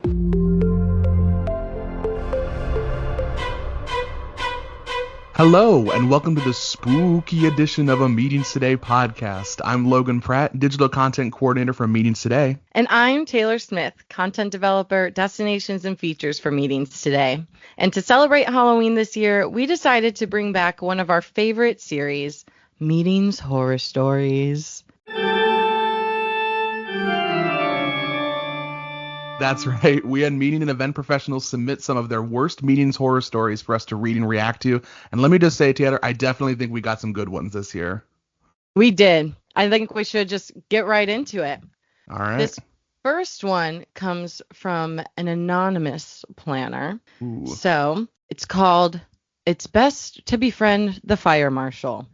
Hello, and welcome to the spooky edition of a Meetings Today podcast. I'm Logan Pratt, digital content coordinator for Meetings Today. And I'm Taylor Smith, content developer, destinations and features for Meetings Today. And to celebrate Halloween this year, we decided to bring back one of our favorite series, Meetings Horror Stories. That's right. We had meeting and event professionals submit some of their worst meetings horror stories for us to read and react to. And let me just say, Taylor, I definitely think we got some good ones this year. We did. I think we should just get right into it. All right. This first one comes from an anonymous planner. Ooh. So it's called It's Best to Befriend the Fire Marshal.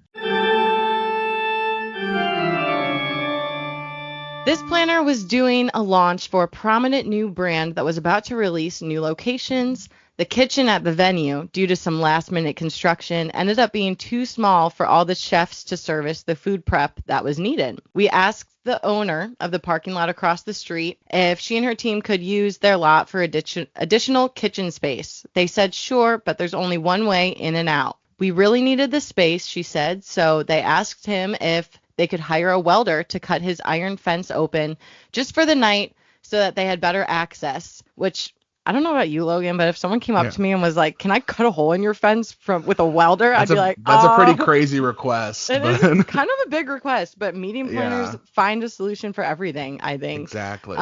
This planner was doing a launch for a prominent new brand that was about to release new locations. The kitchen at the venue, due to some last-minute construction, ended up being too small for all the chefs to service the food prep that was needed. We asked the owner of the parking lot across the street if she and her team could use their lot for additional kitchen space. They said sure, but there's only one way in and out. We really needed the space, she said, so they asked him if they could hire a welder to cut his iron fence open just for the night so that they had better access, which I don't know about you, Logan, but if someone came up to me and was like, can I cut a hole in your fence with a welder? I'd be like, that's a pretty crazy request. It is kind of a big request, but meeting planners find a solution for everything, I think. Exactly.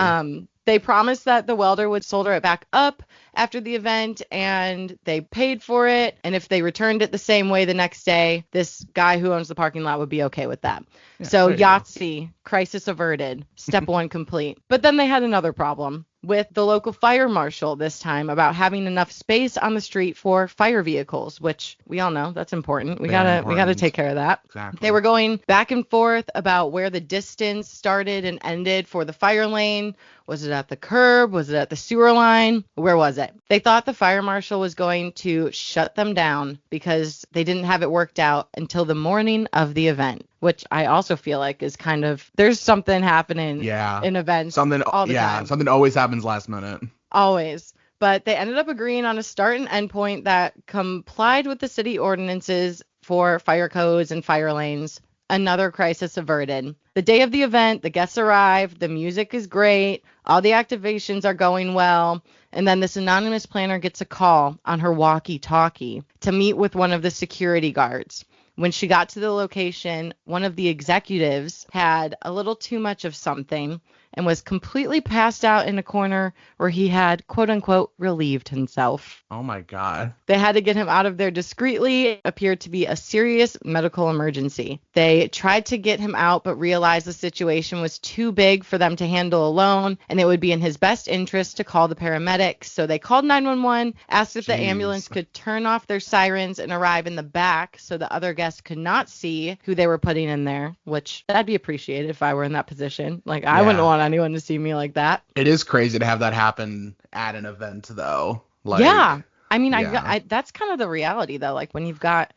They promised that the welder would solder it back up after the event, and they paid for it. And if they returned it the same way the next day, this guy who owns the parking lot would be okay with that. Yeah, so Yahtzee, crisis averted, step one complete. But then they had another problem with the local fire marshal this time about having enough space on the street for fire vehicles, which we all know that's important. We gotta take care of that. Exactly. They were going back and forth about where the distance started and ended for the fire lane. Was it at the curb? Was it at the sewer line? Where was it? They thought the fire marshal was going to shut them down because they didn't have it worked out until the morning of the event, which I also feel like is kind of, there's something happening in events all the time. Something always happens last minute. Always. But they ended up agreeing on a start and end point that complied with the city ordinances for fire codes and fire lanes. Another crisis averted. The day of the event, the guests arrive, the music is great, all the activations are going well, and then this anonymous planner gets a call on her walkie-talkie to meet with one of the security guards. When she got to the location, one of the executives had a little too much of something and was completely passed out in a corner where he had, quote unquote, relieved himself. Oh my God. They had to get him out of there discreetly. It appeared to be a serious medical emergency. They tried to get him out, but realized the situation was too big for them to handle alone, and it would be in his best interest to call the paramedics. So they called 911, asked if the ambulance could turn off their sirens and arrive in the back so the other guests could not see who they were putting in there, which that'd be appreciated if I were in that position. Like, I wouldn't want anyone to see me like that. It is crazy to have that happen at an event, though. Like, yeah. I mean, I that's kind of the reality, though. Like, when you've got,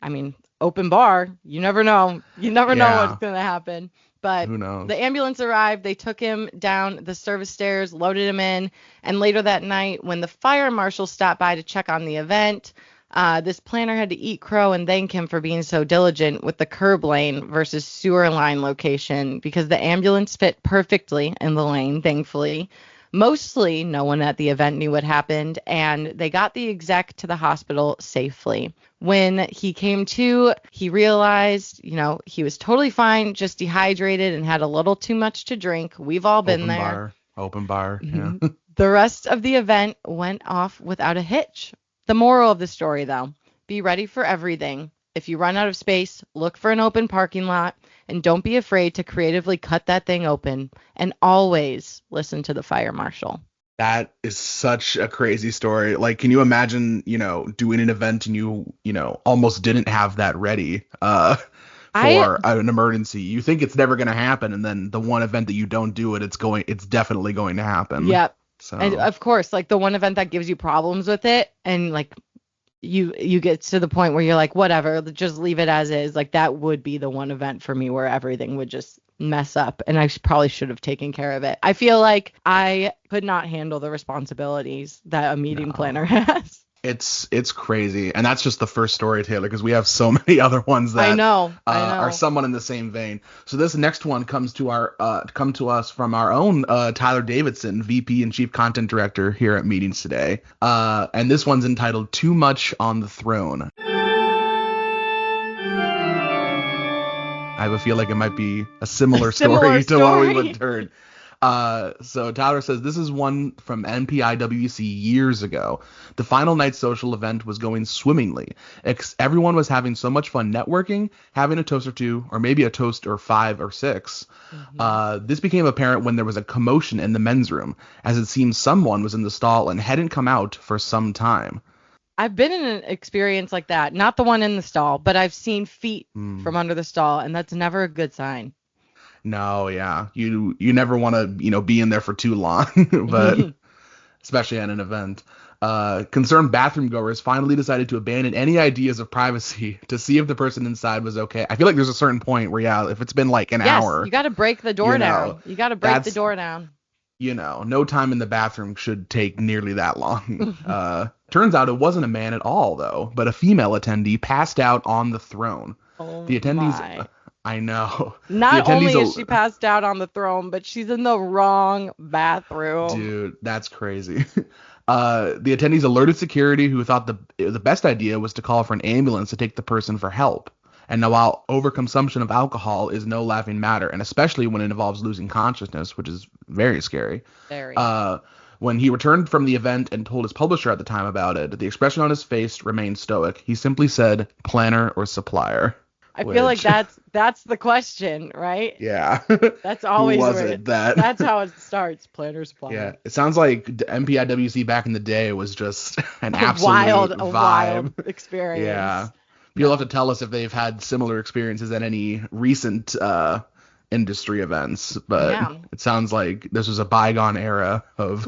open bar, you never know. You never know what's going to happen. But who knows? The ambulance arrived. They took him down the service stairs, loaded him in. And later that night, when the fire marshal stopped by to check on the event, this planner had to eat crow and thank him for being so diligent with the curb lane versus sewer line location because the ambulance fit perfectly in the lane, thankfully. Mostly no one at the event knew what happened, and they got the exec to the hospital safely. When he came to, he realized, he was totally fine, just dehydrated and had a little too much to drink. We've all been there. Open bar. Mm-hmm. Yeah. The rest of the event went off without a hitch. The moral of the story, though, be ready for everything. If you run out of space, look for an open parking lot, and don't be afraid to creatively cut that thing open, and always listen to the fire marshal. That is such a crazy story. Like, can you imagine, doing an event and you almost didn't have that ready for an emergency? You think it's never going to happen, and then the one event that you don't do it, it's definitely going to happen. Yep. So. And of course, like the one event that gives you problems with it, and like you get to the point where you're like, whatever, just leave it as is. Like, that would be the one event for me where everything would just mess up, and I probably should have taken care of it. I feel like I could not handle the responsibilities that a meeting planner has. It's crazy, and that's just the first story, Taylor, because we have so many other ones that I know. are somewhat in the same vein. So this next one comes to us from our own Tyler Davidson, VP and Chief Content Director here at Meetings Today, and this one's entitled "Too Much on the Throne." I have a feel like it might be a similar story to what we would turn. So Tyler says, this is one from NPIWC years ago. The final night social event was going swimmingly. Everyone was having so much fun networking, having a toast or two, or maybe a toast or 5 or 6. This became apparent when there was a commotion in the men's room, as it seemed someone was in the stall and hadn't come out for some time. I've been in an experience like that. Not the one in the stall, but I've seen feet from under the stall, and that's never a good sign. No, yeah. You never want to, be in there for too long, but especially at an event. Concerned bathroom goers finally decided to abandon any ideas of privacy to see if the person inside was okay. I feel like there's a certain point where, yeah, if it's been like an hour. You got to break the door down. You got to break the door down. No time in the bathroom should take nearly that long. Turns out it wasn't a man at all, though, but a female attendee passed out on the throne. Oh, the attendees. my. I know. Not only is she passed out on the throne, but she's in the wrong bathroom. Dude, that's crazy. The attendees alerted security, who thought the best idea was to call for an ambulance to take the person for help. And now, while overconsumption of alcohol is no laughing matter, and especially when it involves losing consciousness, which is very scary. Very. When he returned from the event and told his publisher at the time about it, the expression on his face remained stoic. He simply said, planner or supplier. I feel like that's the question, right? Yeah. That's always that's how it starts, planner, supplier. Yeah. It sounds like MPIWC back in the day was just an absolute wild experience. Yeah. You'll have to tell us if they've had similar experiences at any recent industry events, but it sounds like this was a bygone era of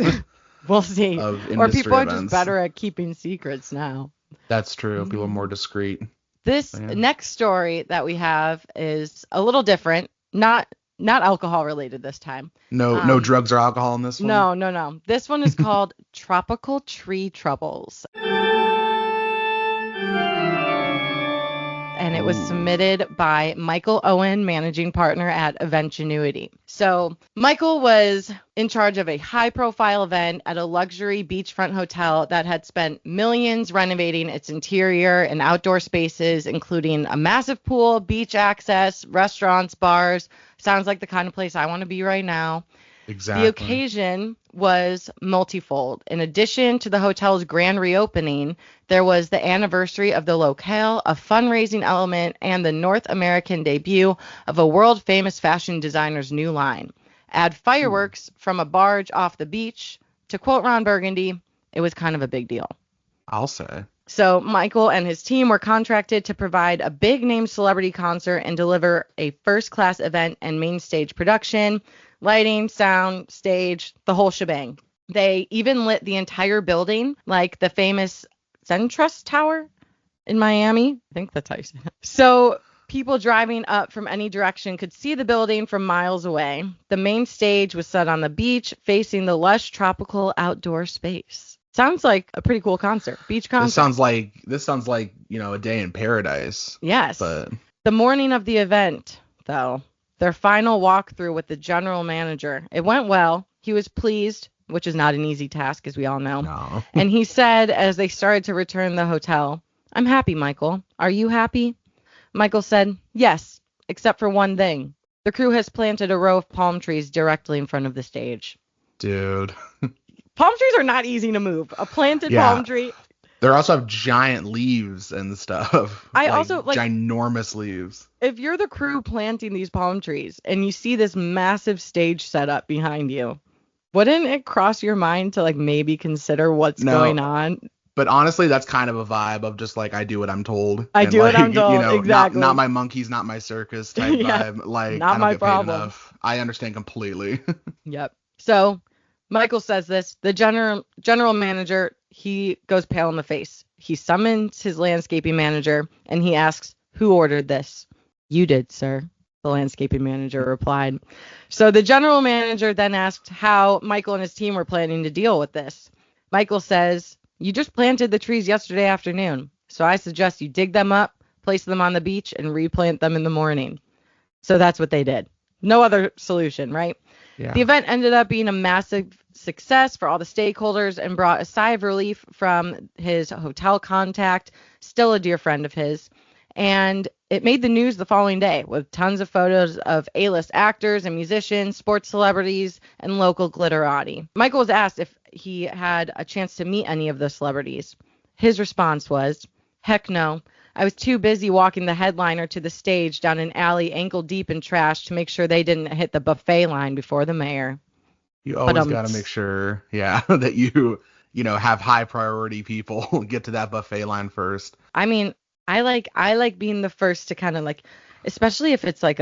we'll see. Of or people events. Are just better at keeping secrets now. That's true. People are more discreet. This next story that we have is a little different. Not alcohol related this time. No drugs or alcohol in this one? No. This one is called Tropical Tree Troubles. And it was submitted by Michael Owen, managing partner at Eventuity. So Michael was in charge of a high-profile event at a luxury beachfront hotel that had spent millions renovating its interior and outdoor spaces, including a massive pool, beach access, restaurants, bars. Sounds like the kind of place I want to be right now. Exactly. The occasion was multifold. In addition to the hotel's grand reopening, there was the anniversary of the locale, a fundraising element, and the North American debut of a world-famous fashion designer's new line. Add fireworks from a barge off the beach. To quote Ron Burgundy, it was kind of a big deal. I'll say. So Michael and his team were contracted to provide a big-name celebrity concert and deliver a first-class event and main stage production. Lighting, sound, stage, the whole shebang. They even lit the entire building, like the famous SunTrust Tower in Miami. I think that's how you say it. So people driving up from any direction could see the building from miles away. The main stage was set on the beach, facing the lush tropical outdoor space. Sounds like a pretty cool concert. Beach concert. This sounds like, a day in paradise. Yes. But the morning of the event, though, their final walkthrough with the general manager. It went well. He was pleased, which is not an easy task, as we all know. No. And he said, as they started to return to the hotel, "I'm happy, Michael. Are you happy?" Michael said, "Yes, except for one thing. The crew has planted a row of palm trees directly in front of the stage." Dude. Palm trees are not easy to move. A planted palm tree. They also have giant leaves and stuff. I also ginormous leaves. If you're the crew planting these palm trees and you see this massive stage set up behind you, wouldn't it cross your mind to maybe consider what's going on? But honestly, that's kind of a vibe of just I do what I'm told. I do what I'm told. Exactly. Not my monkeys, not my circus type vibe. Not I don't my get problem. paid enough. I understand completely. Yep. So Michael says this. The general manager, he goes pale in the face. He summons his landscaping manager and he asks, "Who ordered this?" "You did, sir." the landscaping manager replied. So the general manager then asked how Michael and his team were planning to deal with this. Michael says, "You just planted the trees yesterday afternoon, so I suggest you dig them up, place them on the beach, and replant them in the morning." So that's what they did. No other solution, right? Yeah. The event ended up being a massive success for all the stakeholders and brought a sigh of relief from his hotel contact, still a dear friend of his. And it made the news the following day with tons of photos of A-list actors and musicians, sports celebrities, and local glitterati. Michael was asked if he had a chance to meet any of the celebrities. His response was, "Heck no. I was too busy walking the headliner to the stage down an alley ankle deep in trash to make sure they didn't hit the buffet line before the mayor." You always got to make sure, that you have high priority people get to that buffet line first. I mean, I like being the first to kind of like, especially if it's like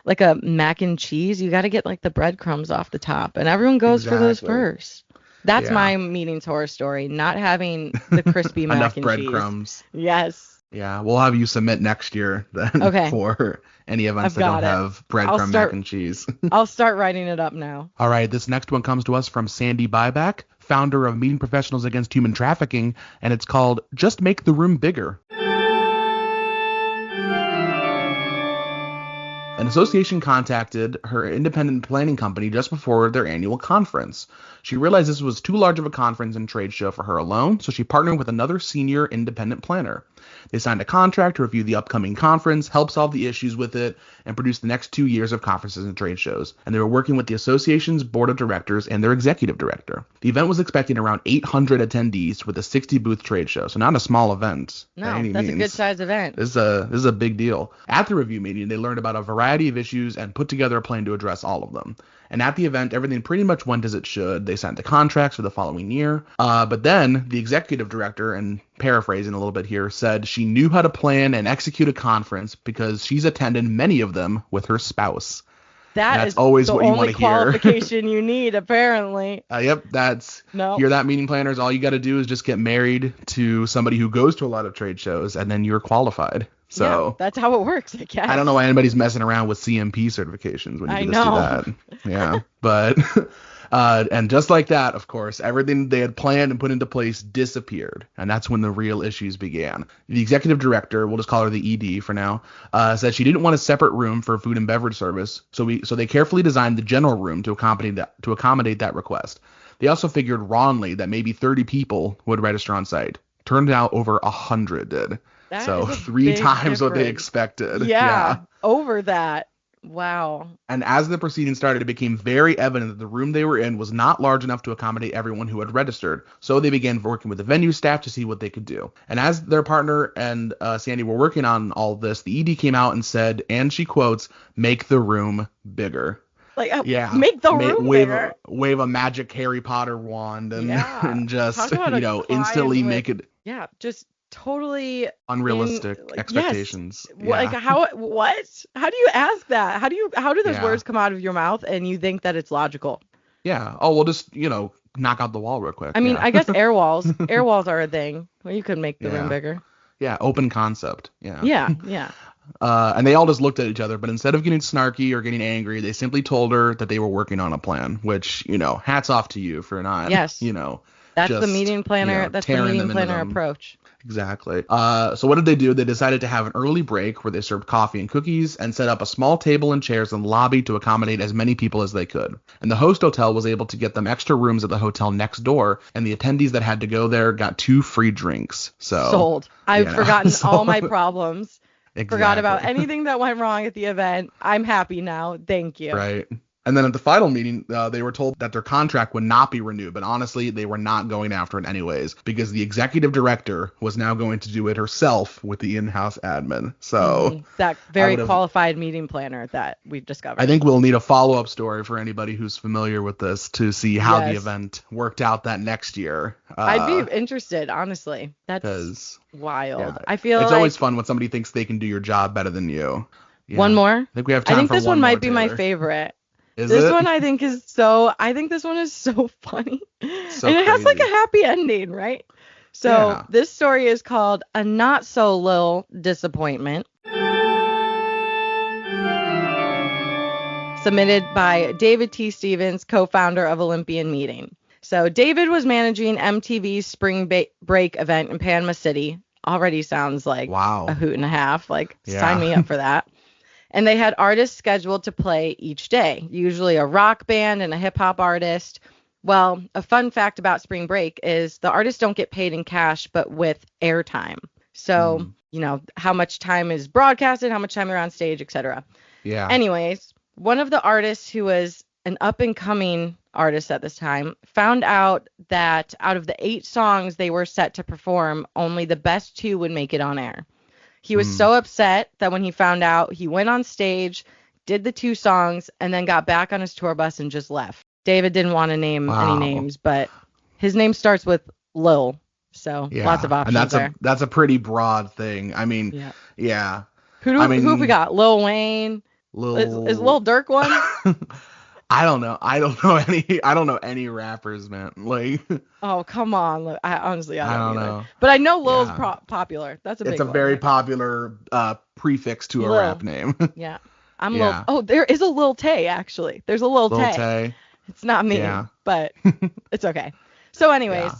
like a mac and cheese, you got to get like the breadcrumbs off the top, and everyone goes for those first. That's my meetings horror story, not having the crispy mac enough and breadcrumbs. Cheese. Yes. Yeah, we'll have you submit next year then for any events that don't have breadcrumb mac and cheese. I'll start writing it up now. All right, this next one comes to us from Sandy Buyback, founder of Meeting Professionals Against Human Trafficking, and it's called Just Make the Room Bigger. An association contacted her independent planning company just before their annual conference. She realized this was too large of a conference and trade show for her alone, so she partnered with another senior independent planner. They signed a contract to review the upcoming conference, help solve the issues with it, and produce the next 2 years of conferences and trade shows. And they were working with the association's board of directors and their executive director. The event was expecting around 800 attendees with a 60-booth trade show, so not a small event. No, that's a good-sized event. This is a big deal. At the review meeting, they learned about a variety of issues and put together a plan to address all of them. And at the event, everything pretty much went as it should. They signed the contracts for the following year. But then the executive director, and paraphrasing a little bit here, said she knew how to plan and execute a conference because she's attended many of them with her spouse. That's always the what you want only to hear. Qualification you need, apparently. Yep, you're that meeting planners. All you got to do is just get married to somebody who goes to a lot of trade shows, and then you're qualified. So yeah, that's how it works, I guess. I don't know why anybody's messing around with CMP certifications when you can just do that. Yeah, but and just like that, of course, everything they had planned and put into place disappeared, and that's when the real issues began. The executive director, we'll just call her the ED for now, said she didn't want a separate room for food and beverage service, so they carefully designed the general room to accommodate that request. They also figured wrongly that maybe 30 people would register on site. Turned out over 100 did. So 3 times what they expected. Yeah, over that. Wow. And as the proceedings started, it became very evident that the room they were in was not large enough to accommodate everyone who had registered. So they began working with the venue staff to see what they could do. And as their partner and Sandy were working on all this, the ED came out and said, and she quotes, "Make the room bigger." Like, make the room bigger. Wave a magic Harry Potter wand and just, instantly make it. Yeah, just totally unrealistic expectations. Yes. Yeah. Like what? How do you ask that? How do those words come out of your mouth and you think that it's logical? Yeah. Oh, we'll just, knock out the wall real quick. I mean, I guess air walls are a thing. Well, you could make the room bigger. Yeah. Open concept. Yeah. Yeah. And they all just looked at each other, but instead of getting snarky or getting angry, they simply told her that they were working on a plan, which, hats off to you for not, that's the meeting planner. That's the meeting planner approach. Exactly. So what did they do? They decided to have an early break where they served coffee and cookies and set up a small table and chairs in the lobby to accommodate as many people as they could. And the host hotel was able to get them extra rooms at the hotel next door, and the attendees that had to go there got 2 free drinks. So sold. I've forgotten all my problems. Exactly. Forgot about anything that went wrong at the event. I'm happy now. Thank you. Right. And then at the final meeting, they were told that their contract would not be renewed. But honestly, they were not going after it anyways, because the executive director was now going to do it herself with the in-house admin. So that very qualified meeting planner that we've discovered. I think we'll need a follow-up story for anybody who's familiar with this to see how the event worked out that next year. I'd be interested, honestly. That's wild. Yeah, I feel it's always fun when somebody thinks they can do your job better than you. Yeah. One more? I think we have time for one more. This one might be my favorite. This one I think this one is so funny. So and it has like a happy ending, right? So this story is called A Not So Lil Disappointment. submitted by David T. Stevens, co-founder of Olympian Meeting. So David was managing MTV's Spring Break event in Panama City. Already sounds like a hoot and a half. Like, sign me up for that. And they had artists scheduled to play each day, usually a rock band and a hip hop artist. Well, a fun fact about Spring Break is the artists don't get paid in cash, but with airtime. So, how much time is broadcasted, how much time they're on stage, etc. Yeah. Anyways, one of the artists who was an up-and-coming artist at this time found out that out of the 8 songs they were set to perform, only the best 2 would make it on air. He was so upset that when he found out, he went on stage, did the 2 songs, and then got back on his tour bus and just left. David didn't want to name any names, but his name starts with Lil, so lots of options there. That's a pretty broad thing. I mean, yeah. Who have we got? Lil Wayne? Is Lil Durk one? I don't know. I don't know any rappers, man. Like. Oh, come on. Look, I don't know. But I know Lil's popular. That's a big one. It's a very popular prefix to a rap name. Yeah. I'm Lil. Oh, there is a Lil Tay, actually. There's a Lil Tay. It's not me, but it's okay. So anyways,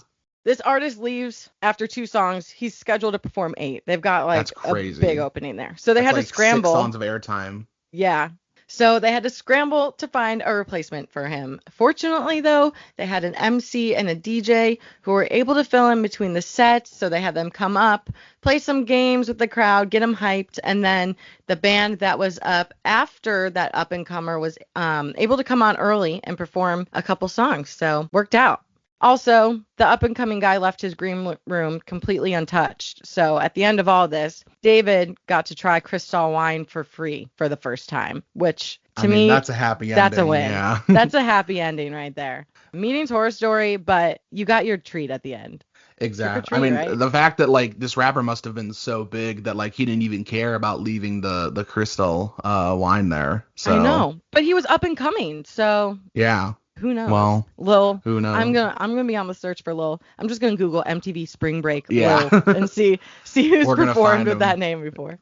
this artist leaves after 2 songs. He's scheduled to perform 8. They've got like a big opening there. So they had to scramble. 6 songs of airtime. Yeah. So they had to scramble to find a replacement for him. Fortunately, though, they had an MC and a DJ who were able to fill in between the sets. So they had them come up, play some games with the crowd, get them hyped. And then the band that was up after that up-and-comer was able to come on early and perform a couple songs. So worked out. Also, the up-and-coming guy left his green room completely untouched. So at the end of all this, David got to try Cristal wine for free for the first time, which to me, that's a happy ending. That's a win. Yeah. That's a happy ending right there. Meeting's horror story, but you got your treat at the end. Exactly. I mean, the fact that like this rapper must have been so big that like he didn't even care about leaving the Cristal wine there. So I know, but he was up and coming, so yeah. Who knows? Well, Lil. Who knows? I'm gonna be on the search for Lil. I'm just gonna Google MTV Spring Break Lil and see who's performed with that name before.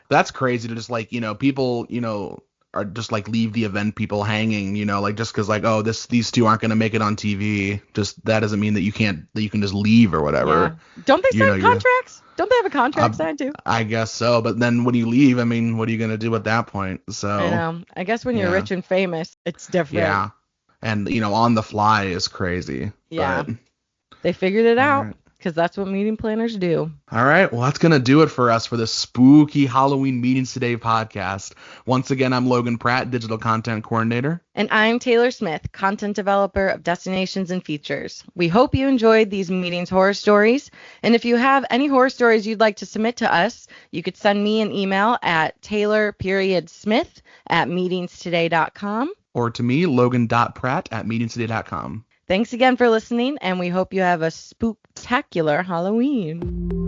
That's crazy to just like people are just like leave the event people hanging like just because like these 2 aren't gonna make it on TV. Just that doesn't mean that you can just leave or whatever. Yeah. Don't they sign contracts? Don't they have a contract signed too? I guess so, but then when you leave, I mean, what are you gonna do at that point? So I know. I guess when you're rich and famous, it's different. Yeah. And, on the fly is crazy. Yeah. But they figured it out because that's what meeting planners do. All right. Well, that's going to do it for us for this spooky Halloween Meetings Today podcast. Once again, I'm Logan Pratt, digital content coordinator. And I'm Taylor Smith, content developer of Destinations and Features. We hope you enjoyed these meetings horror stories. And if you have any horror stories you'd like to submit to us, you could send me an email at taylor.smith@meetingstoday.com. Or to me, logan.pratt@meetingstoday.com. Thanks again for listening, and we hope you have a spooktacular Halloween.